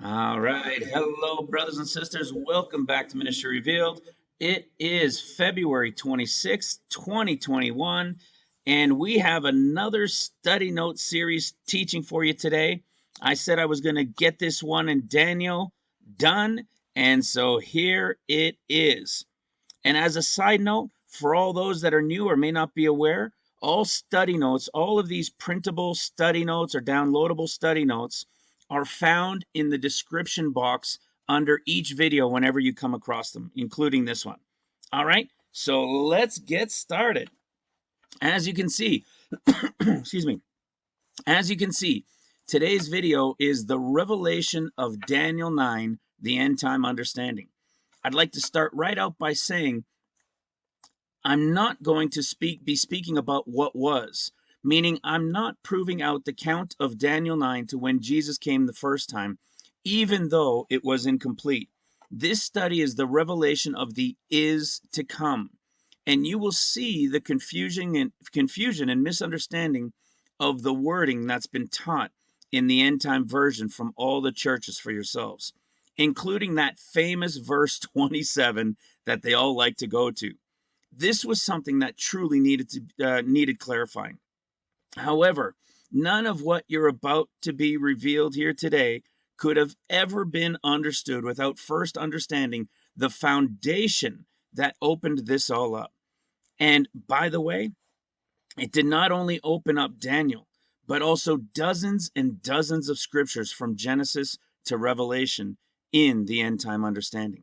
All right. Hello, brothers and sisters. Welcome back to Ministry Revealed. It is February 26th, 2021, and we have another study note series teaching for you today. I said I was going to get this one in Daniel done, and so here it is. And as a side note, for all those that are new or may not be aware, all study notes, all of these printable study notes or downloadable study notes are found in the description box under each video whenever you come across them, including this one. All right, so let's get started. As you can see, excuse me, as you can see, today's video is the revelation of Daniel 9, the end time understanding. I'd like to start right out by saying I'm not going to be speaking about what was, meaning I'm not proving out the count of Daniel 9 to when Jesus came the first time, even though it was incomplete. This study is the revelation of the is to come, and you will see the confusion and misunderstanding of the wording that's been taught in the end time version from all the churches for yourselves, including that famous verse 27 that they all like to go to. This was something that truly needed clarifying. However, none of what you're about to be revealed here today could have ever been understood without first understanding the foundation that opened this all up. And by the way, it did not only open up Daniel, but also dozens and dozens of scriptures from Genesis to Revelation in the end time understanding.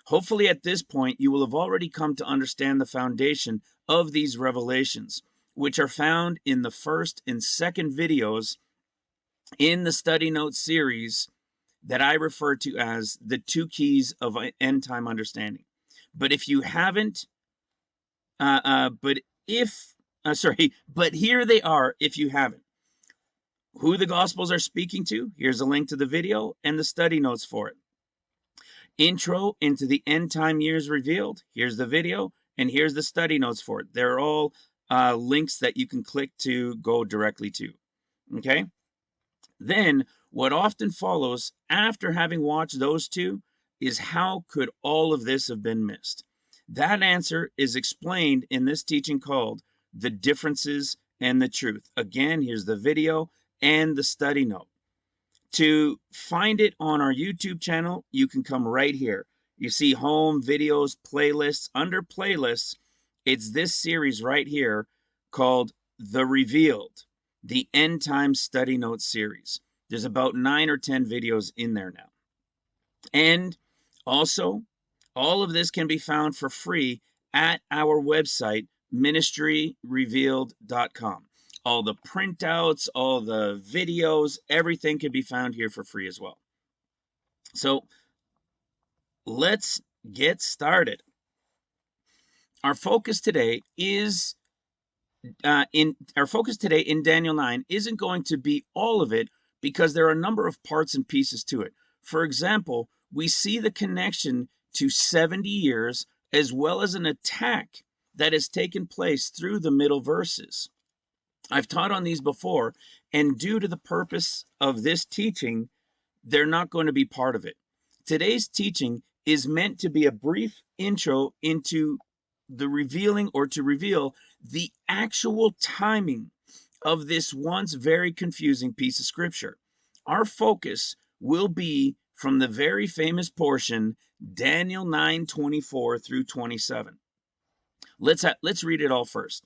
Hopefully at this point, you will have already come to understand the foundation of these revelations, which are found in the first and second videos in the study note series that I refer to as the 2 keys of end time understanding. But if you haven't, but here they are if you haven't. Who the Gospels are speaking to, here's a link to the video and the study notes for it. Intro into the end time years revealed. Here's the video and here's the study notes for it. They're all links that you can click to go directly to. Okay. Then what often follows after having watched those two is how could all of this have been missed? That answer is explained in this teaching called The Differences and the Truth. Again, here's the video and the study note. To find it on our YouTube channel, you can come right here. You see home, videos, playlists. Under playlists, it's this series right here called The Revealed, the End Time Study Notes series. There's about 9 or 10 videos in there now. And also, all of this can be found for free at our website, ministryrevealed.com. All the printouts, all the videos, everything can be found here for free as well. So let's get started. Our focus today is in Daniel 9 isn't going to be all of it because there are a number of parts and pieces to it. For example, we see the connection to 70 years as well as an attack that has taken place through the middle verses. I've taught on these before, and due to the purpose of this teaching, they're not going to be part of it. Today's teaching is meant to be a brief intro into the revealing or to reveal the actual timing of this once very confusing piece of scripture. Our focus will be from the very famous portion, Daniel 9:24 through 27. Let's read it all first.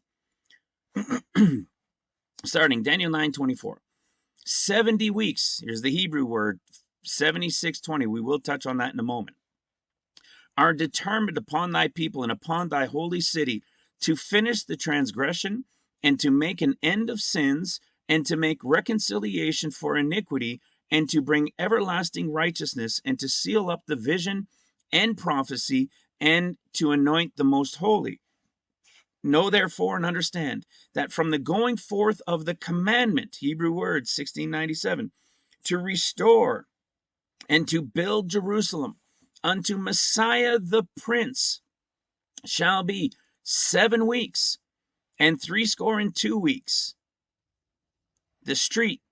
Starting Daniel 9:24. 70 weeks, here's the Hebrew word, 7620. We will touch on that in a moment. Are determined upon thy people and upon thy holy city to finish the transgression and to make an end of sins and to make reconciliation for iniquity and to bring everlasting righteousness and to seal up the vision and prophecy and to anoint the most holy. Know therefore and understand that from the going forth of the commandment, Hebrew word 1697, to restore and to build Jerusalem unto Messiah the Prince shall be 7 weeks and 62 weeks. The street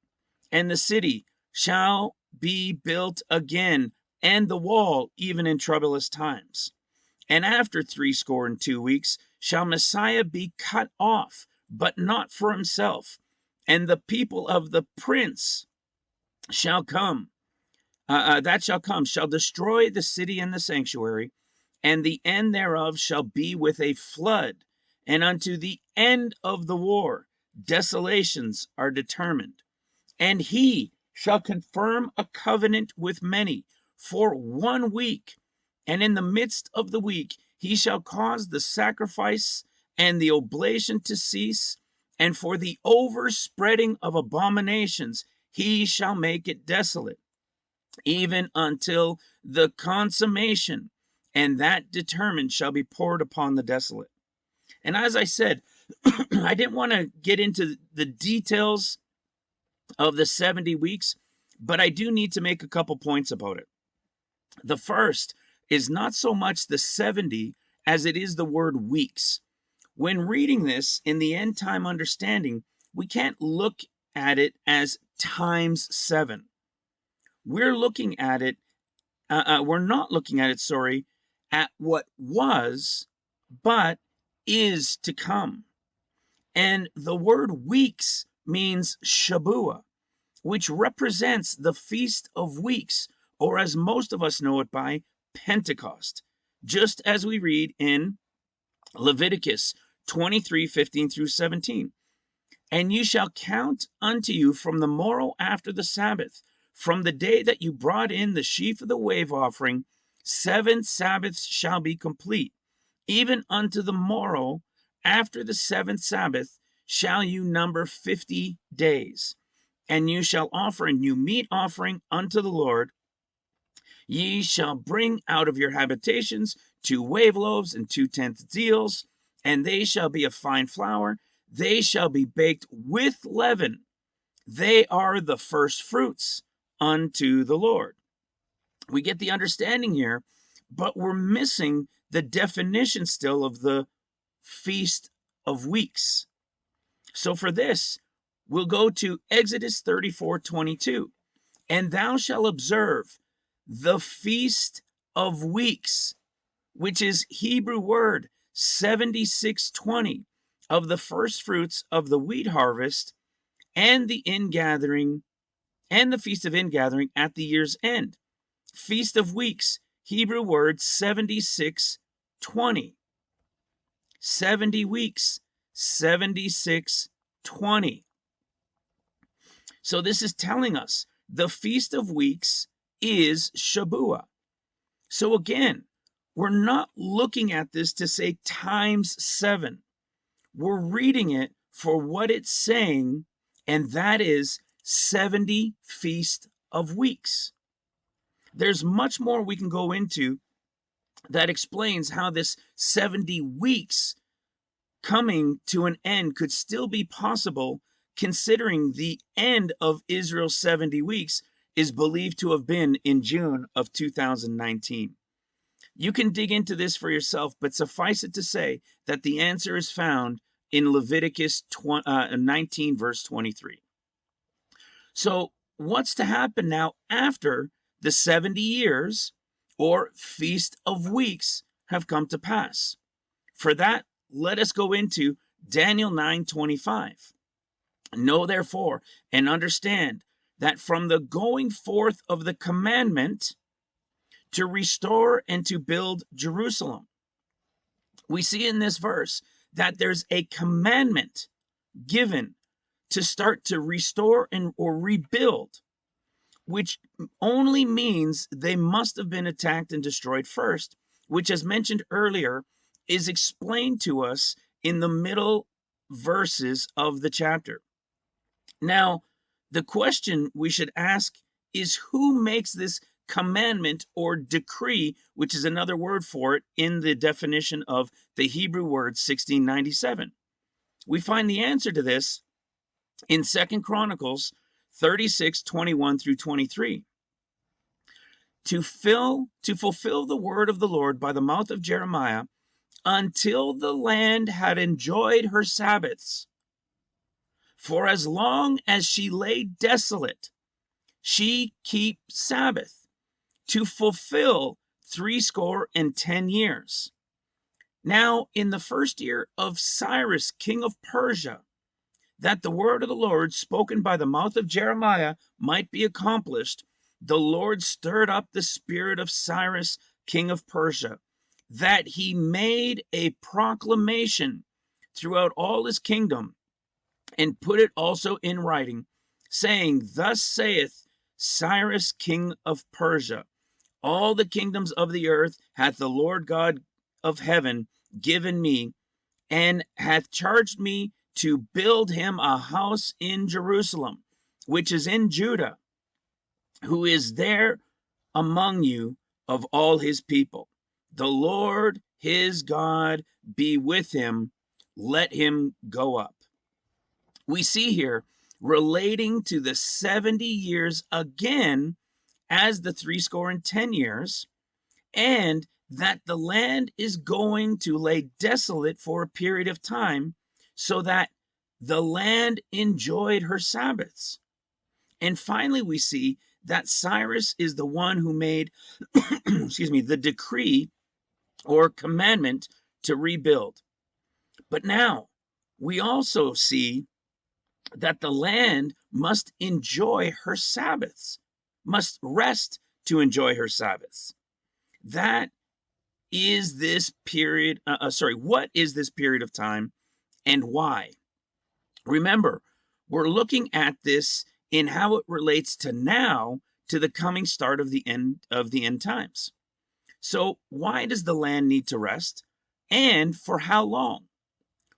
and the city shall be built again, and the wall even in troublous times. And after 62 weeks shall Messiah be cut off, but not for himself. And the people of the prince shall come, shall destroy the city and the sanctuary, and the end thereof shall be with a flood. And unto the end of the war, desolations are determined. And he shall confirm a covenant with many for 1 week. And in the midst of the week, he shall cause the sacrifice and the oblation to cease. And for the overspreading of abominations, he shall make it desolate, even until the consummation. And that determined shall be poured upon the desolate. And as I said, I didn't want to get into the details of the 70 weeks, but I do need to make a couple points about it. The first is not so much the 70 as it is the word weeks. When reading this in the end time understanding, we can't look at it as times 7. We're looking at it, we're not looking at it, sorry, at what was, but is to come. And the word weeks means Shabuah, which represents the Feast of Weeks, or as most of us know it by, Pentecost, just as we read in Leviticus 23:15 through 17. And you shall count unto you from the morrow after the Sabbath, from the day that you brought in the sheaf of the wave offering, 7 Sabbaths shall be complete. Even unto the morrow after the 7th Sabbath shall you number 50 days. And you shall offer a new meat offering unto the Lord. Ye shall bring out of your habitations 2 wave loaves and 2 tenth deals, and they shall be of fine flour. They shall be baked with leaven. They are the first fruits unto the Lord. We get the understanding here, but we're missing the definition still of the Feast of Weeks. So for this, we'll go to Exodus 34:22. And thou shalt observe the Feast of Weeks, which is Hebrew word 76:20, of the first fruits of the wheat harvest, and the ingathering, and the Feast of Ingathering at the year's end. Feast of Weeks, Hebrew word 76:20. 70 weeks, 76:20. So this is telling us the Feast of Weeks is Shabuah. So again, we're not looking at this to say times 7. We're reading it for what it's saying, and that is 70 Feast of Weeks. There's much more we can go into that explains how this 70 weeks coming to an end could still be possible, considering the end of Israel's 70 weeks is believed to have been in June of 2019. You can dig into this for yourself, but suffice it to say that the answer is found in Leviticus 19 verse 23. So what's to happen now after the 70 years or Feast of Weeks have come to pass? For that, let us go into Daniel 9:25. Know therefore and understand that from the going forth of the commandment to restore and to build Jerusalem, we see in this verse that there's a commandment given to start to restore and or rebuild, which only means they must have been attacked and destroyed first, which, as mentioned earlier, is explained to us in the middle verses of the chapter. Now, the question we should ask is, who makes this commandment or decree, which is another word for it in the definition of the Hebrew word 1697? We find the answer to this in 2 Chronicles 36:21 through 23. To fulfill the word of the Lord by the mouth of Jeremiah, until the land had enjoyed her Sabbaths. For as long as she lay desolate, she keep Sabbath to fulfill 70 years. Now, in the first year of Cyrus, king of Persia, that the word of the Lord spoken by the mouth of Jeremiah might be accomplished, the Lord stirred up the spirit of Cyrus, king of Persia, that he made a proclamation throughout all his kingdom and put it also in writing, saying, Thus saith Cyrus, king of Persia, all the kingdoms of the earth hath the Lord God of heaven given me, and hath charged me to build him a house in Jerusalem, which is in Judah, who is there among you of all his people. The Lord his God be with him, let him go up. We see here relating to the 70 years again as the 70 years, and that the land is going to lay desolate for a period of time, so that the land enjoyed her Sabbaths. And finally, we see that Cyrus is the one who made, excuse me, the decree or commandment to rebuild. But now we also see that the land must enjoy her Sabbaths, must rest to enjoy her Sabbaths. That is this period, what is this period of time and why? Remember, we're looking at this in how it relates to now to the coming start of the end times. So why does the land need to rest, and for how long?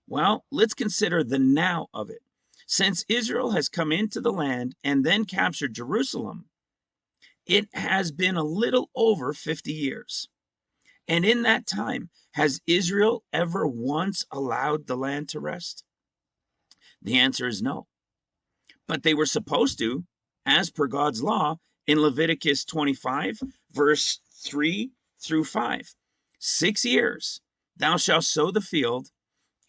Well, let's consider the now of it. Since Israel has come into the land and then captured Jerusalem, it has been a little over 50 years. And in that time, has Israel ever once allowed the land to rest? The answer is no. But they were supposed to, as per God's law, in Leviticus 25, verse 3 through 5. 6 years thou shalt sow the field,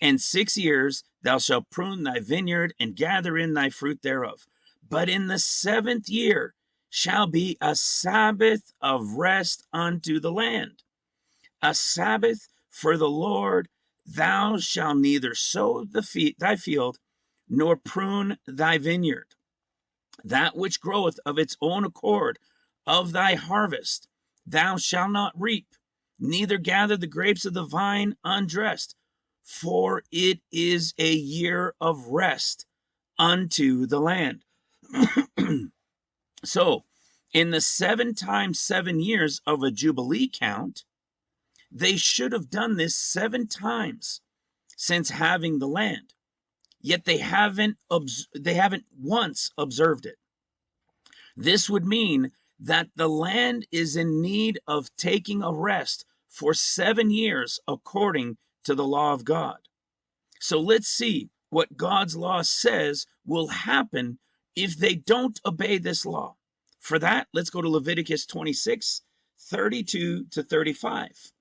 and 6 years thou shalt prune thy vineyard and gather in thy fruit thereof. But in the 7th year shall be a Sabbath of rest unto the land, a Sabbath for the Lord. Thou shalt neither sow thy field, nor prune thy vineyard. That which groweth of its own accord of thy harvest thou shalt not reap, neither gather the grapes of the vine undressed, for it is a year of rest unto the land. So, in the 7 times 7 years of a Jubilee count, they should have done this 7 times since having the land, yet they haven't once observed it. This would mean that the land is in need of taking a rest for 7 years according to the law of God. So let's see what God's law says will happen if they don't obey this law. For that, let's go to Leviticus 26, 32 to 35.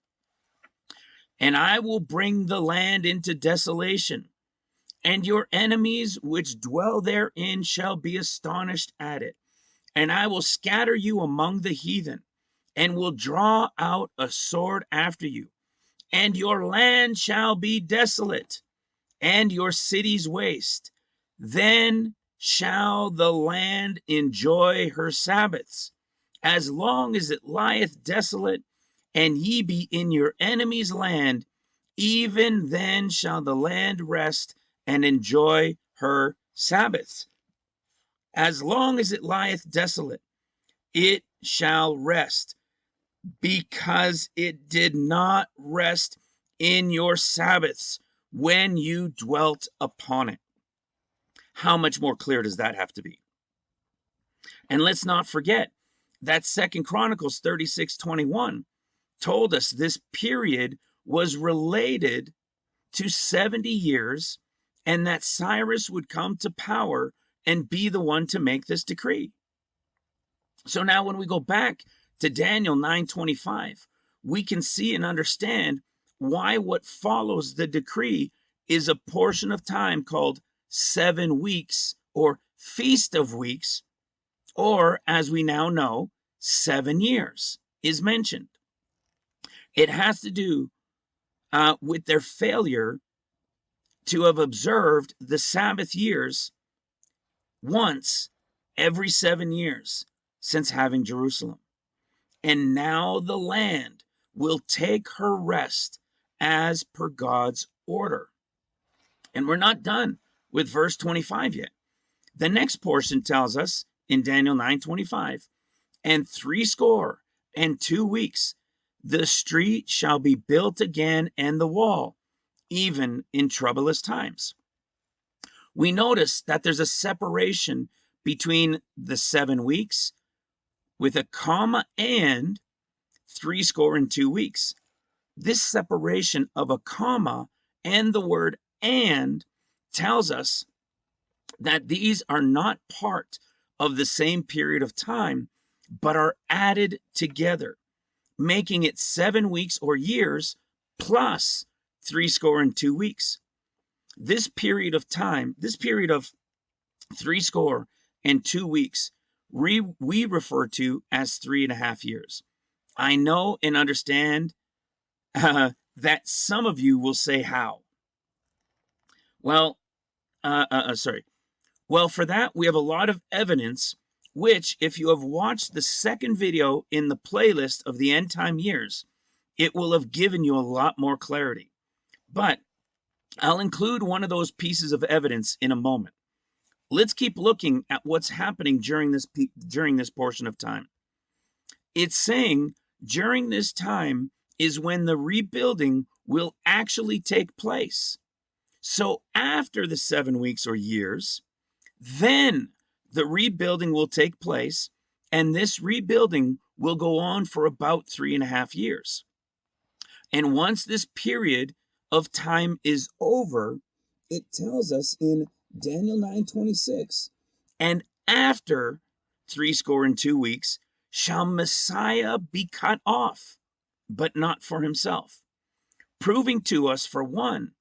And I will bring the land into desolation, and your enemies which dwell therein shall be astonished at it. And I will scatter you among the heathen, and will draw out a sword after you. And your land shall be desolate, and your cities waste. Then shall the land enjoy her Sabbaths, as long as it lieth desolate, and ye be in your enemy's land. Even then shall the land rest and enjoy her Sabbaths. As long as it lieth desolate, it shall rest, because it did not rest in your Sabbaths when you dwelt upon it. How much more clear does that have to be? And let's not forget that 2 Chronicles 36:21 told us this period was related to 70 years, and that Cyrus would come to power and be the one to make this decree. So now when we go back to Daniel 9:25, we can see and understand why what follows the decree is a portion of time called 7 weeks or Feast of Weeks, or as we now know, 7 years is mentioned. It has to do with their failure to have observed the Sabbath years once every 7 years since having Jerusalem. And now the land will take her rest as per God's order. And we're not done with verse 25 yet. The next portion tells us in Daniel 9:25, and 62 weeks the street shall be built again, and the wall, even in troublous times. We notice that there's a separation between the 7 weeks with a comma and 62 weeks. This separation of a comma and the word and tells us that these are not part of the same period of time, but are added together, making it 7 weeks or years plus 62 weeks. This period of time, this period of 62 weeks, we refer to as 3.5 years. I know and understand that some of you will say, how? Well, Well, for that, we have a lot of evidence, which, if you have watched the second video in the playlist of the end time years, it will have given you a lot more clarity. But I'll include one of those pieces of evidence in a moment. Let's keep looking at what's happening during this portion of time. It's saying during this time is when the rebuilding will actually take place. So after the 7 weeks or years, then the rebuilding will take place, and this rebuilding will go on for about 3.5 years. And once this period of time is over, it tells us in Daniel 9:26, and after 62 weeks shall Messiah be cut off, but not for himself, proving to us, for one,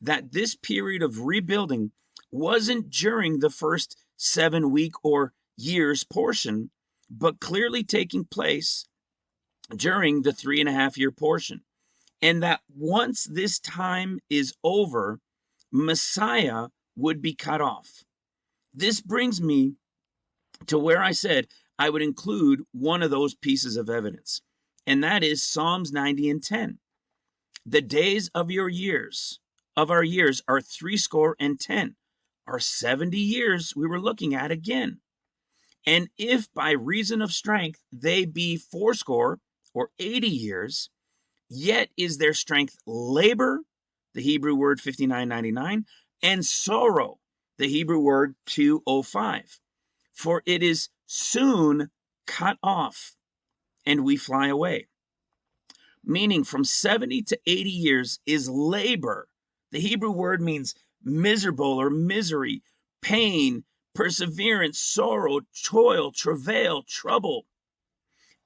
that this period of rebuilding wasn't during the first 7 week or years portion, but clearly taking place during the 3.5 year portion. And that once this time is over, Messiah would be cut off. This brings me to where I said I would include one of those pieces of evidence, and that is Psalms 90:10. The days of our years are 70, are 70 years we were looking at again. And if by reason of strength they be 80 or 80 years, yet is their strength labor, the Hebrew word 5999, and sorrow, the Hebrew word 205. For it is soon cut off, and we fly away. Meaning from 70 to 80 years is labor. The Hebrew word means miserable or misery, pain, perseverance, sorrow, toil, travail, trouble.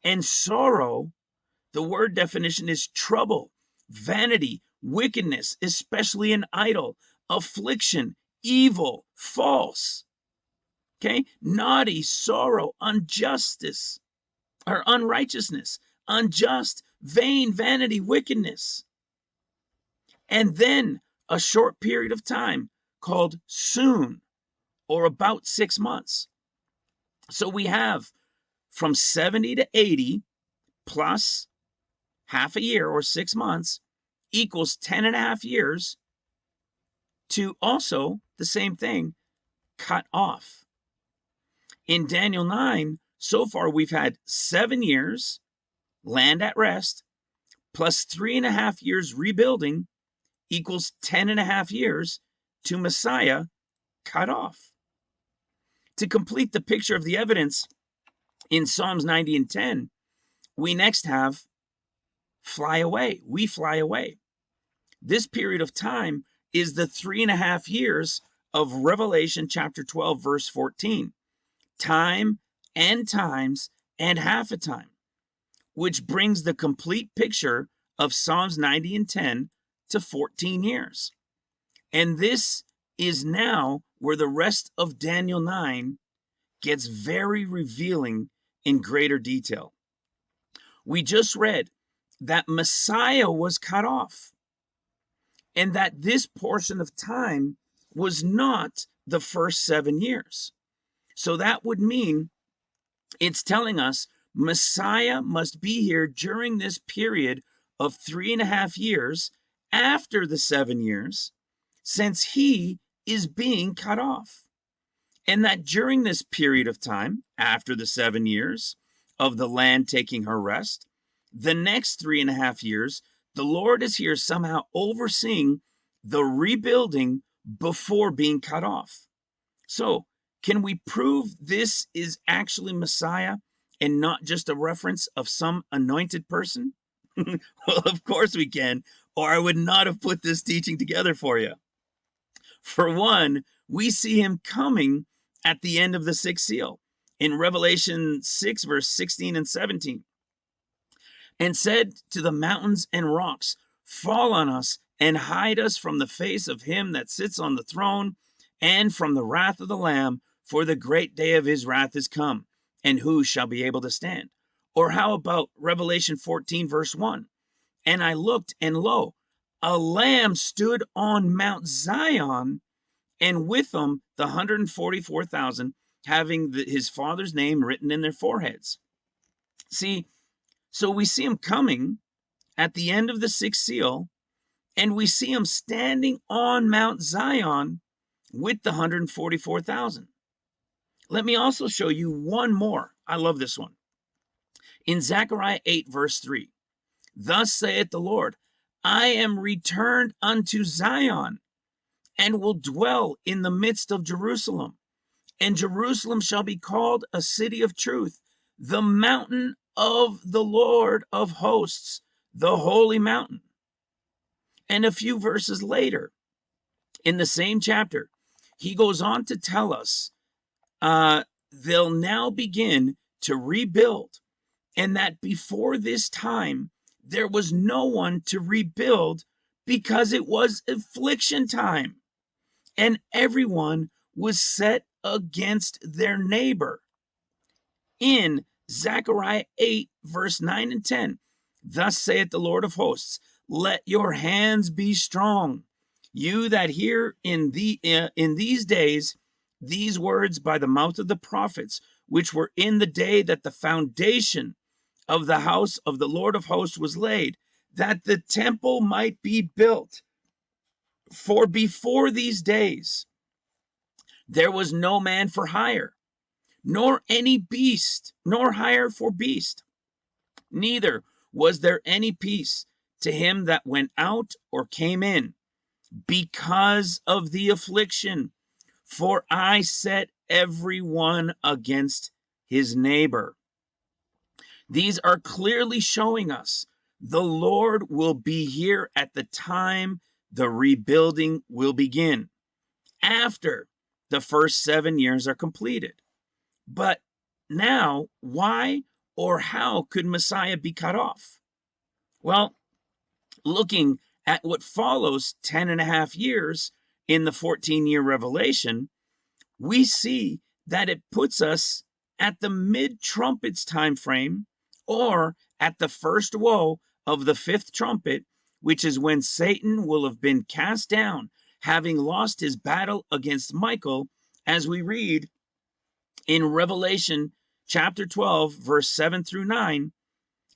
And sorrow, the word definition is trouble, vanity, wickedness, especially an idol, affliction, evil, false. Okay, naughty, sorrow, injustice, or unrighteousness, unjust, vain, vanity, wickedness. And then a short period of time called soon, or about 6 months. So we have from 70 to 80 plus half a year or 6 months equals 10.5 years to also the same thing, cut off. In Daniel 9, so far we've had 7 years, land at rest, plus 3.5 years rebuilding equals 10.5 years to Messiah cut off. To complete the picture of the evidence in Psalms 90:10, we next have fly away. We fly away. This period of time is the 3.5 years of Revelation chapter 12, verse 14. Time and times and half a time, which brings the complete picture of Psalms 90:10 to 14 years. And this is now where the rest of Daniel 9 gets very revealing in greater detail. We just read that Messiah was cut off, and that this portion of time was not the first 7 years. So that would mean it's telling us Messiah must be here during this period of 3.5 years after the 7 years, since he is being cut off. And that during this period of time, after the 7 years of the land taking her rest, the next 3.5 years, the Lord is here somehow overseeing the rebuilding before being cut off. So, can we prove this is actually Messiah and not just a reference of some anointed person? Well, of course we can, or I would not have put this teaching together for you. For one, we see him coming at the end of the 6th seal in Revelation 6, verse 16 and 17. And said to the mountains and rocks, fall on us and hide us from the face of him that sits on the throne and from the wrath of the Lamb, for the great day of his wrath is come, and who shall be able to stand? Or how about Revelation 14, verse 1? And I looked, and lo, a lamb stood on Mount Zion, and with him the 144,000, having his father's name written in their foreheads. See, so we see him coming at the end of the 6th seal, and we see him standing on Mount Zion with the 144,000. Let me also show you one more. I love this one. In Zechariah 8, verse 3, thus saith the Lord, I am returned unto Zion, and will dwell in the midst of Jerusalem. And Jerusalem shall be called a city of truth, the mountain of the Lord of hosts, the holy mountain. And a few verses later, in the same chapter, he goes on to tell us they'll now begin to rebuild, and that before this time, there was no one to rebuild because it was affliction time, and everyone was set against their neighbor. In Zechariah 8, verse 9 and 10, thus saith the Lord of hosts, let your hands be strong, you that hear in these days these words by the mouth of the prophets, which were in the day that the foundation of the house of the Lord of hosts was laid, that the temple might be built. For before these days there was no man for hire, nor any beast, nor hire for beast. Neither was there any peace to him that went out or came in, because of the affliction. For I set every one against his neighbor. These are clearly showing us the Lord will be here at the time the rebuilding will begin, after the first 7 years are completed. But now, why or how could Messiah be cut off? Well, looking at what follows 10.5 years in the 14-year revelation, we see that it puts us at the mid-trumpets time frame, or at the first woe of the 5th trumpet, which is when Satan will have been cast down, having lost his battle against Michael, as we read in Revelation chapter 12, verse 7 through 9.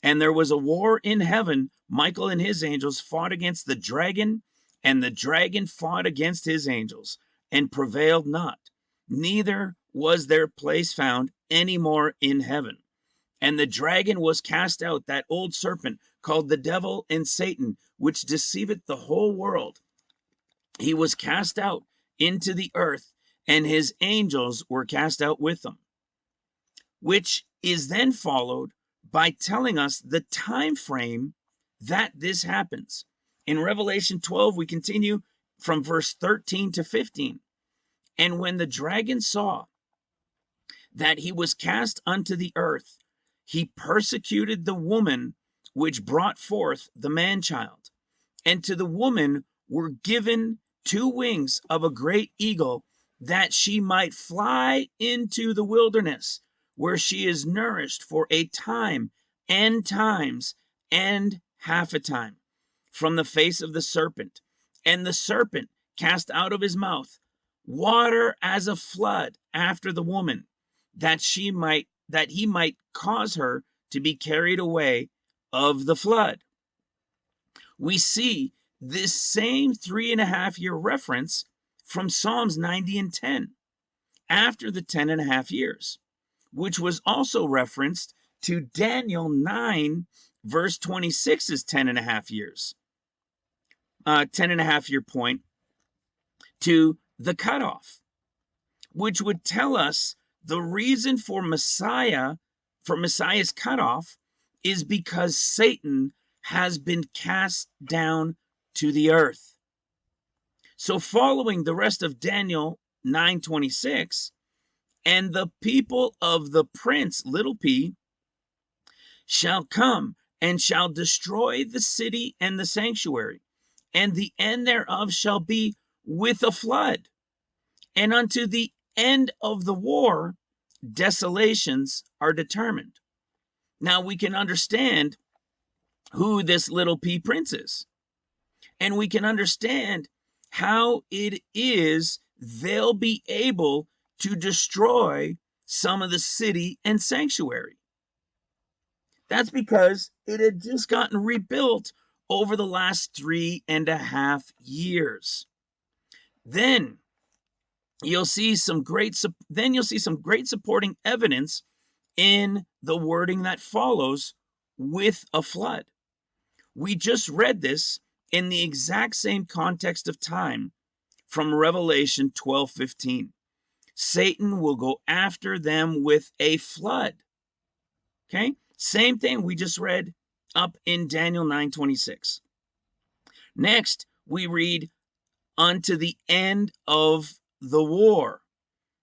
And there was a war in heaven. Michael and his angels fought against the dragon, and the dragon fought against his angels, and prevailed not. Neither was their place found any more in heaven. And the dragon was cast out, that old serpent called the devil and Satan, which deceiveth the whole world. He was cast out into the earth, and his angels were cast out with him. Which is then followed by telling us the time frame that this happens. In Revelation 12, we continue from verse 13 to 15. And when the dragon saw that he was cast unto the earth, he persecuted the woman which brought forth the man-child. And to the woman were given 2 wings of a great eagle, that she might fly into the wilderness, where she is nourished for a time and times and half a time from the face of the serpent. And the serpent cast out of his mouth water as a flood after the woman, that he might cause her to be carried away of the flood. We see this same 3.5 year reference from Psalms 90 and 10 after the 10.5 years, which was also referenced to Daniel 9 verse 26's 10.5 years, 10.5 year point to the cutoff, which would tell us the reason for Messiah's cutoff is because Satan has been cast down to the earth. So following the rest of Daniel 9:26, and the people of the prince, little p, shall come and shall destroy the city and the sanctuary, and the end thereof shall be with a flood. And unto the end of the war, desolations are determined. Now we can understand who this little p prince is, and we can understand how it is they'll be able to destroy some of the city and sanctuary. That's because it had just gotten rebuilt over the last 3.5 years. Then you'll see some great supporting evidence in the wording that follows with a flood. We just read this in the exact same context of time from Revelation 12:15. Satan will go after them with a flood. Okay? Same thing we just read up in Daniel 9:26. Next, we read unto the end of the war,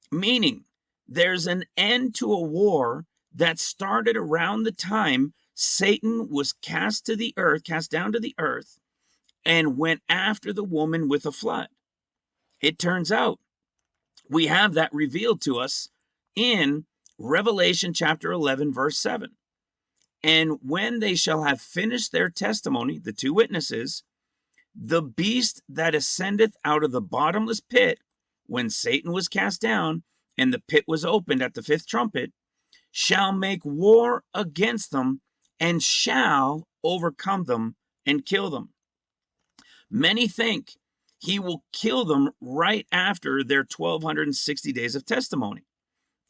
meaning there's an end to a war that started around the time Satan was cast down to the earth, and went after the woman with a flood. It turns out we have that revealed to us in Revelation chapter 11 verse 7. And when they shall have finished their testimony, the two witnesses, the beast that ascendeth out of the bottomless pit, when Satan was cast down and the pit was opened at the fifth trumpet, shall make war against them and shall overcome them and kill them. Many think he will kill them right after their 1260 days of testimony.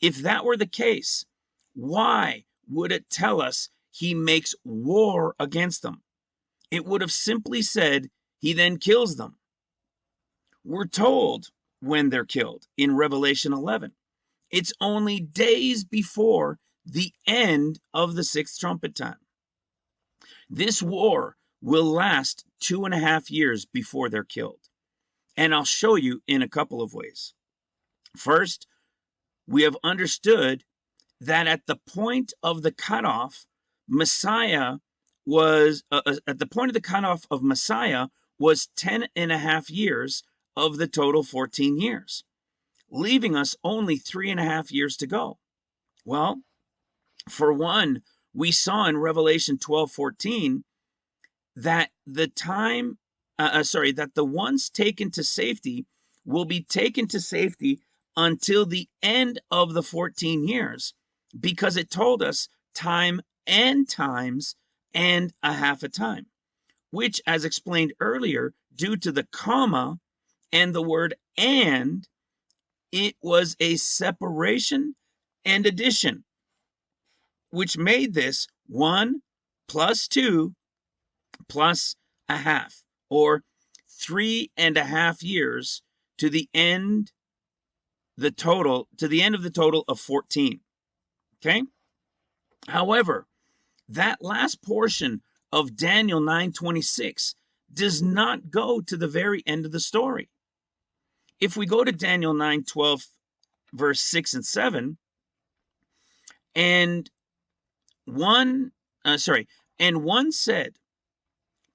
If that were the case, why would it tell us he makes war against them? It would have simply said he then kills them. We're told when they're killed in Revelation 11. It's only days before the end of the sixth trumpet time. This war will last 2.5 years before they're killed. And I'll show you in a couple of ways. First, we have understood that at the point of the cutoff, Messiah was, at the point of the cutoff of Messiah was 10.5 years of the total 14 years, leaving us only 3.5 years to go. Well, for one, we saw in Revelation 12:14 that that the ones taken to safety will be taken to safety until the end of the 14 years, because it told us time and times and a half a time, which, as explained earlier, due to the comma and the word and, it was a separation and addition, which made this 1 plus 2 plus a half, or 3.5 years to the end of the total of 14. Okay? However, that last portion of Daniel 9:26 does not go to the very end of the story. If we go to Daniel 9:12 verse 6 and 7, and one said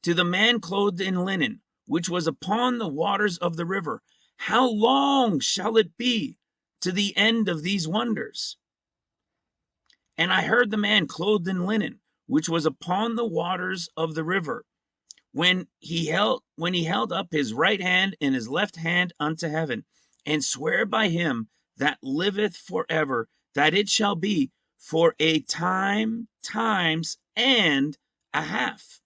to the man clothed in linen, which was upon the waters of the river, How long shall it be to the end of these wonders? And I heard the man clothed in linen, which was upon the waters of the river, when he held up his right hand and his left hand unto heaven, and swear by him that liveth forever, that it shall be for a time, times, and a half.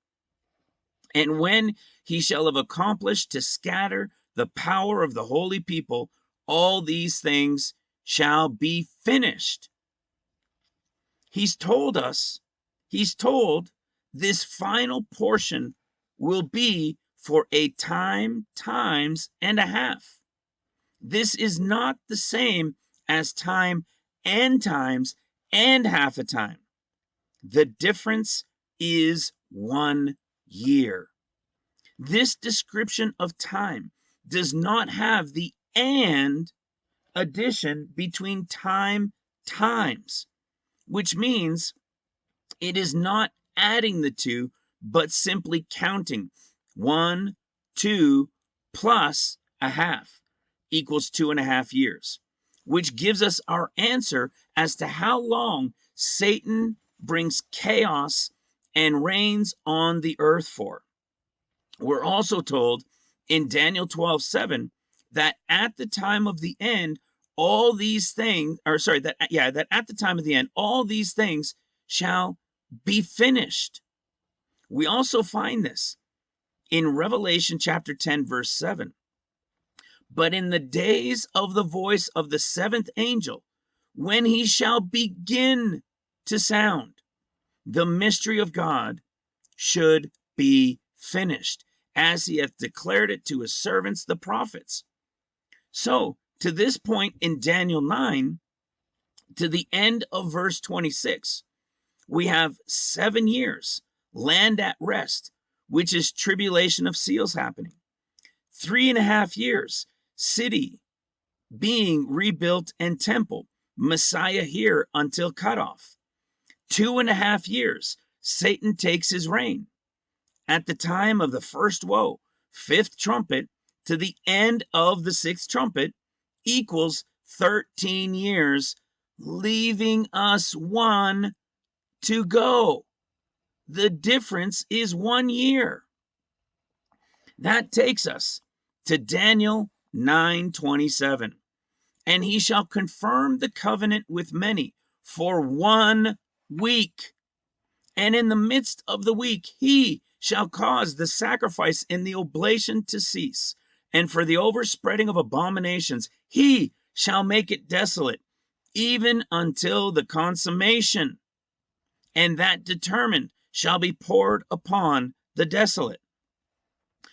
And when he shall have accomplished to scatter the power of the holy people, all these things shall be finished. He's told this final portion will be for a time, times, and a half. This is not the same as time and times and half a time. The difference is 1 year. This description of time does not have the and addition between time, times, which means it is not adding the two, but simply counting. 1, 2 plus a half equals 2.5 years, which gives us our answer as to how long Satan brings chaos and reigns on the earth for. We're also told in Daniel 12:7 that at the time of the end, all these things, that at the time of the end, all these things shall be finished. We also find this in Revelation chapter 10, verse 7. But in the days of the voice of the seventh angel, when he shall begin to sound, the mystery of God should be finished, as he hath declared it to his servants, the prophets. So, to this point in Daniel 9, to the end of verse 26, we have 7 years, land at rest, which is tribulation of seals happening. 3.5 years, city being rebuilt and temple, Messiah here until cutoff. 2.5 years, Satan takes his reign. At the time of the first woe, 5th trumpet, to the end of the 6th trumpet equals 13 years, leaving us 1 to go. The difference is 1 year. That takes us to Daniel 9:27. And he shall confirm the covenant with many for 1 week. And in the midst of the week, he shall cause the sacrifice and the oblation to cease. And for the overspreading of abominations, he shall make it desolate, even until the consummation. And that determined shall be poured upon the desolate.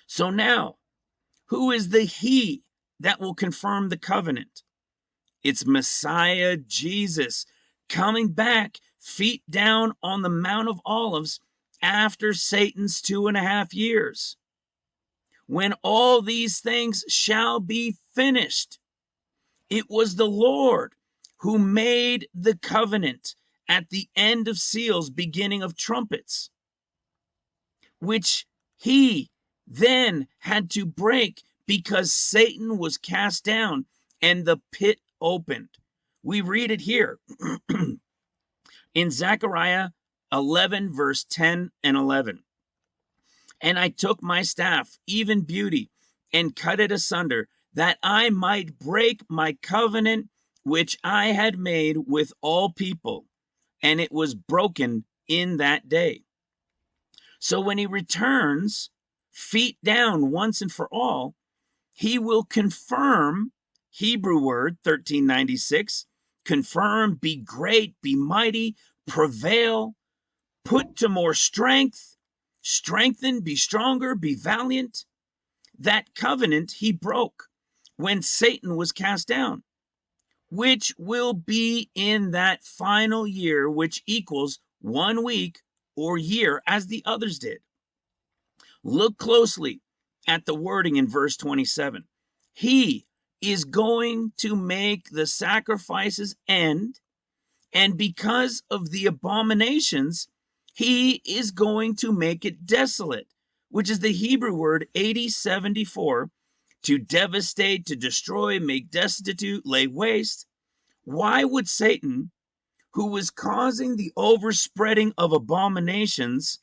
So now, who is the he that will confirm the covenant? It's Messiah Jesus coming back, feet down on the Mount of Olives after Satan's 2.5 years. When all these things shall be finished, it was the Lord who made the covenant at the end of seals, beginning of trumpets, which he then had to break because Satan was cast down and the pit opened. We read it here in Zechariah 11, verse 10 and 11. And I took my staff, even beauty, and cut it asunder, that I might break my covenant which I had made with all people. And it was broken in that day. So when he returns, feet down once and for all, he will confirm, Hebrew word 1396, confirm, be great, be mighty, prevail, put to more strength, strengthen, be stronger, be valiant. That covenant he broke when Satan was cast down, which will be in that final year, which equals 1 week or year, as the others did. Look closely at the wording in verse 27. He is going to make the sacrifices end, and because of the abominations, he is going to make it desolate, which is the Hebrew word 8074, to devastate, to destroy, make destitute, lay waste. Why would Satan, who was causing the overspreading of abominations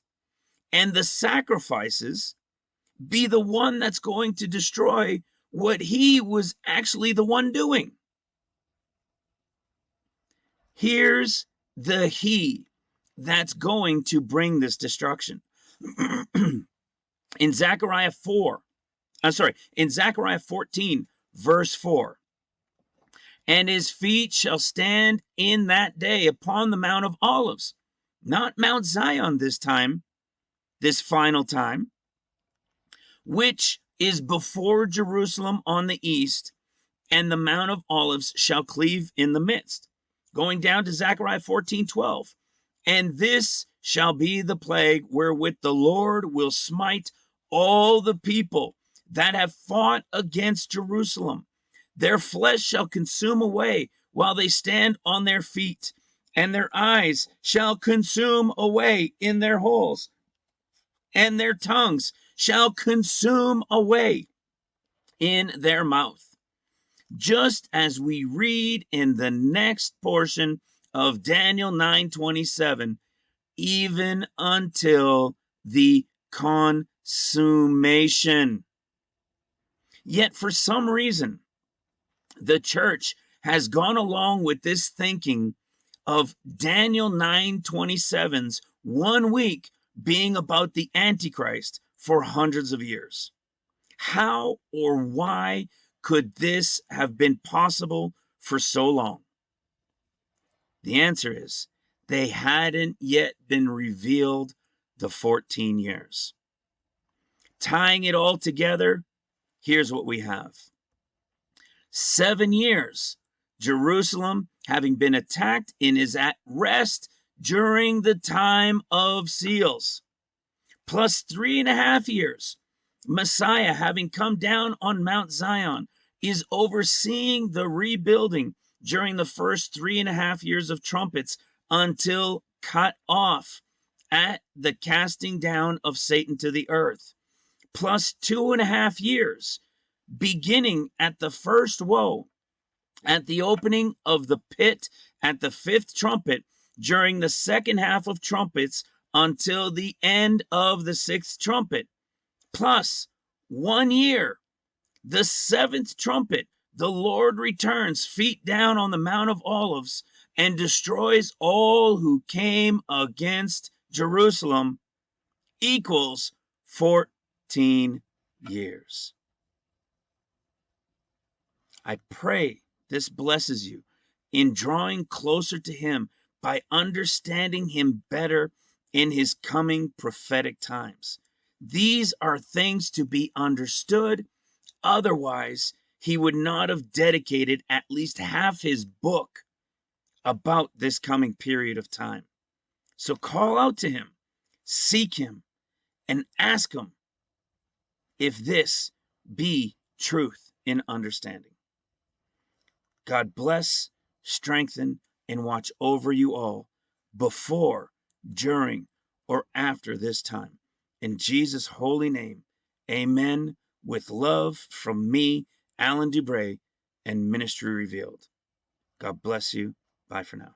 and the sacrifices, be the one that's going to destroy what he was actually the one doing? Here's the he that's going to bring this destruction. In Zechariah 14, verse 4. And his feet shall stand in that day upon the Mount of Olives, not Mount Zion this time, this final time, which is before Jerusalem on the east, and the Mount of Olives shall cleave in the midst. Going down to Zechariah 14:12. And this shall be the plague wherewith the Lord will smite all the people that have fought against Jerusalem. Their flesh shall consume away while they stand on their feet, and their eyes shall consume away in their holes, and their tongues shall consume away in their mouth. Just as we read in the next portion of Daniel 9:27, even until the consummation. Yet for some reason, the church has gone along with this thinking of Daniel 9:27's 1 week being about the Antichrist for hundreds of years. How or why could this have been possible for so long? The answer is they hadn't yet been revealed the 14 years. Tying it all together, here's what we have. 7 years, Jerusalem having been attacked and is at rest during the time of seals. Plus 3.5 years, Messiah having come down on Mount Zion is overseeing the rebuilding during the first 3.5 years of trumpets until cut off at the casting down of Satan to the earth. Plus 2.5 years, beginning at the first woe, at the opening of the pit at the 5th trumpet, during the second half of trumpets until the end of the 6th trumpet. Plus 1 year, the 7th trumpet, the Lord returns, feet down on the Mount of Olives, and destroys all who came against Jerusalem, equals 14 years. I pray this blesses you in drawing closer to him by understanding him better in his coming prophetic times. These are things to be understood. Otherwise, he would not have dedicated at least half his book about this coming period of time. So call out to him, seek him, and ask him if this be truth in understanding. God bless, strengthen, and watch over you all before, during, or after this time. In Jesus' holy name, amen. With love from me, Alan Dubray, and Ministry Revealed. God bless you. Bye for now.